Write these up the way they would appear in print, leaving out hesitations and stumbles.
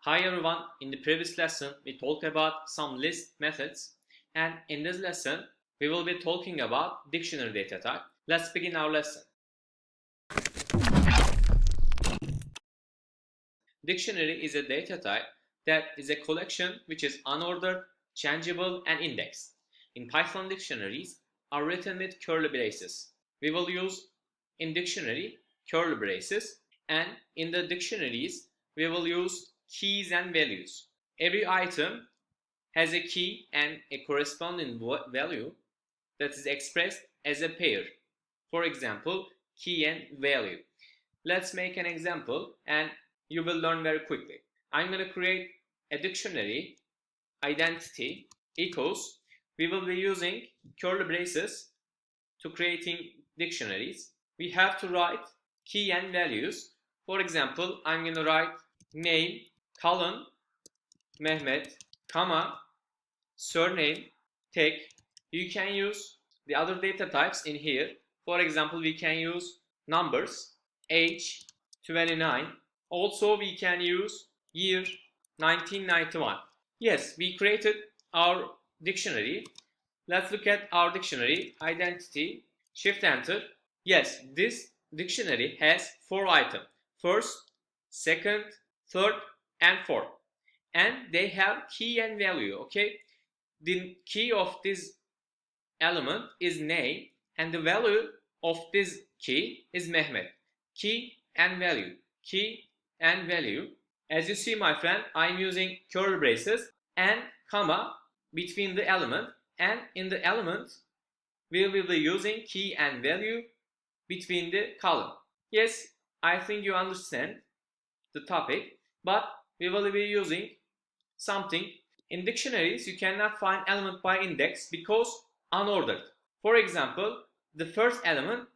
Hi everyone, in the previous lesson we talked about some list methods, and in this lesson we will be talking about dictionary data type. Let's begin our lesson. Dictionary is a data type that is a collection which is unordered, changeable and indexed. In Python, dictionaries are written with curly braces. We will use in dictionary curly braces, and in the dictionaries we will use keys and values. Every item has a key and a corresponding value that is expressed as a pair. For example, key and value. Let's make an example and you will learn very quickly. I'm going to create a dictionary identity equals. We will be using curly braces to creating dictionaries. We have to write key and values. For example, I'm going to write name, colon, Mehmet, comma, surname, tag. You can use the other data types in here. For example, we can use numbers, age, 29. Also, we can use year, 1991. Yes, we created our dictionary. Let's look at our dictionary identity. Shift enter. Yes, this dictionary has 4 items. First, second, third and fourth. And they have key and value. Okay, the key of this element is name and the value of this key is Mehmet. Key and value, key and value. As you see, my friend, I'm using curly braces and comma between the element, and in the element we will be using key and value between the column. Yes, I think you understand the topic, but we will be using something. In dictionaries you cannot find element by index because unordered. For example, the first element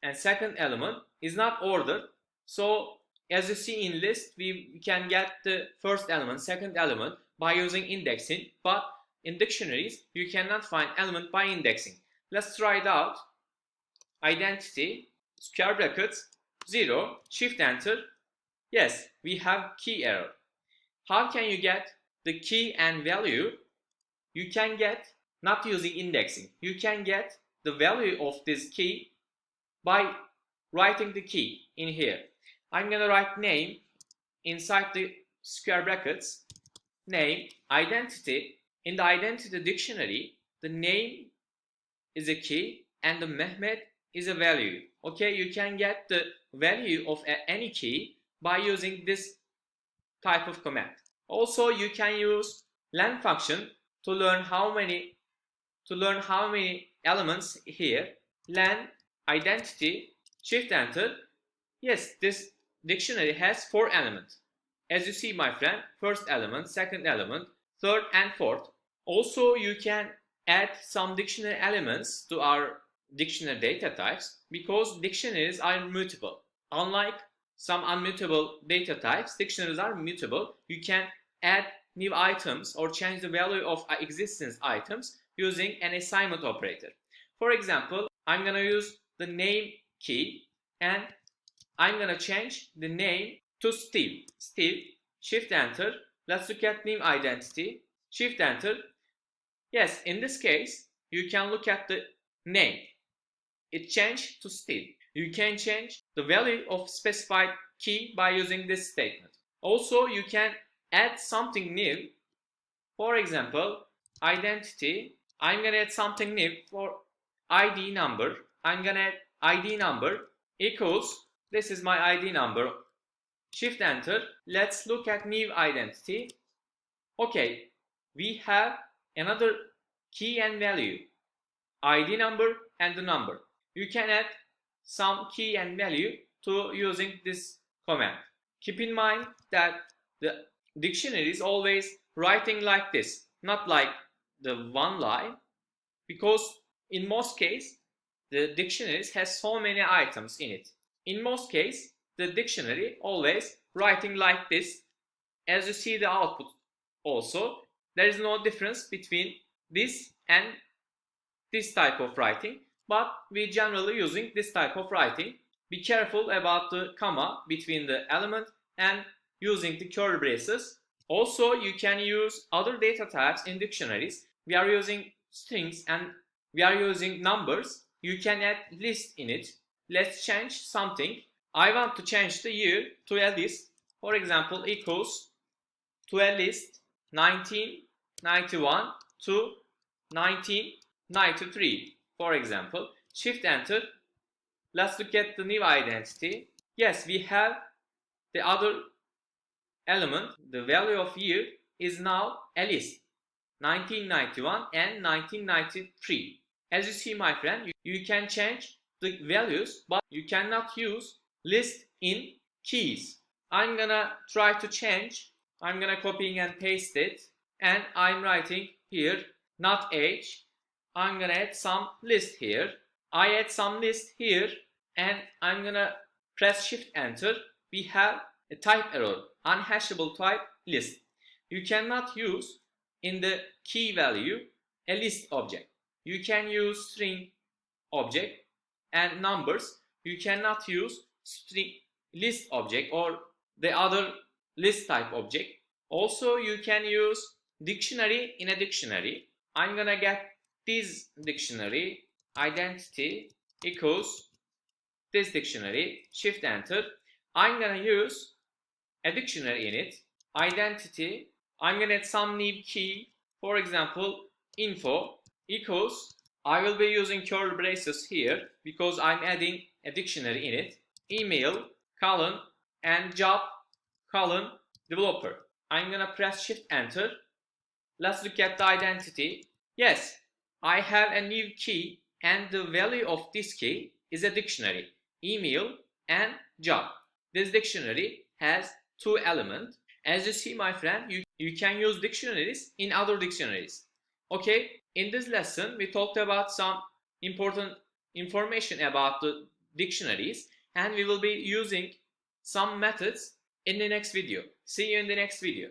and second element is not ordered. So as you see in list, we can get the first element, second element by using indexing, but in dictionaries you cannot find element by indexing. Let's try it out. Identity, square brackets, 0, shift enter. Yes, we have key error. How can you get the key and value? You can get, not using indexing, you can get the value of this key by writing the key in here. I'm gonna write name inside the square brackets, name, identity. In the identity dictionary, the name is a key and the Mehmet is a value. Okay, you can get the value of any key by using this type of command. Also, you can use len function to learn how many elements here. Len identity, shift enter. Yes, this dictionary has 4 elements. As you see, my friend, first element, second element, third and fourth. Also, you can add some dictionary elements to our dictionary data types because dictionaries are mutable. Unlike some unmutable data types, dictionaries are mutable. You can add new items or change the value of existing items using an assignment operator. For example, I'm going to use the name key and I'm going to change the name to Steve. Steve, shift enter. Let's look at name identity, shift enter. Yes, in this case, you can look at the name. It changed to Steve. You can change the value of specified key by using this statement. Also, you can add something new. For example, identity. I'm going to add something new for ID number. I'm going to add ID number equals, this is my ID number. Shift enter. Let's look at new identity. Okay, we have another key and value, ID number and the number. You can add some key and value to using this command. Keep in mind that the dictionary is always writing like this, not like the one line, because in most cases the dictionaries has so many items in it. In most cases the dictionary always writing like this. As you see the output also, there is no difference between this and this type of writing, but we generally using this type of writing. Be careful about the comma between the element and using the curly braces. Also, you can use other data types in dictionaries. We are using strings and we are using numbers. You can add list in it. Let's change something. I want to change the year to a list. For example, equals to a list 1991 to 1993. For example, shift enter. Let's look at the new identity. Yes, we have the other element. The value of year is now a list, 1991 and 1993. As you see, my friend, you can change the values, but you cannot use list in keys. I'm gonna try to change. I'm gonna copy and paste it, and I'm writing here not age. I'm gonna add some list here. I add some list here, and I'm gonna press shift enter. We have a type error, unhashable type list. You cannot use in the key value a list object. You can use string object and numbers. You cannot use string list object or the other list type object. Also, you can use dictionary in a dictionary. I'm gonna get this dictionary identity equals this dictionary, shift enter. I'm gonna use a dictionary in it, identity. I'm gonna add some new key, for example, info equals, I will be using curly braces here because I'm adding a dictionary in it, email, colon, and job, colon, developer. I'm gonna press shift enter. Let's look at the identity. Yes, I have a new key and the value of this key is a dictionary, email and job. This dictionary has two elements. As you see, my friend, you can use dictionaries in other dictionaries. Okay, in this lesson, we talked about some important information about the dictionaries, and we will be using some methods in the next video. See you in the next video.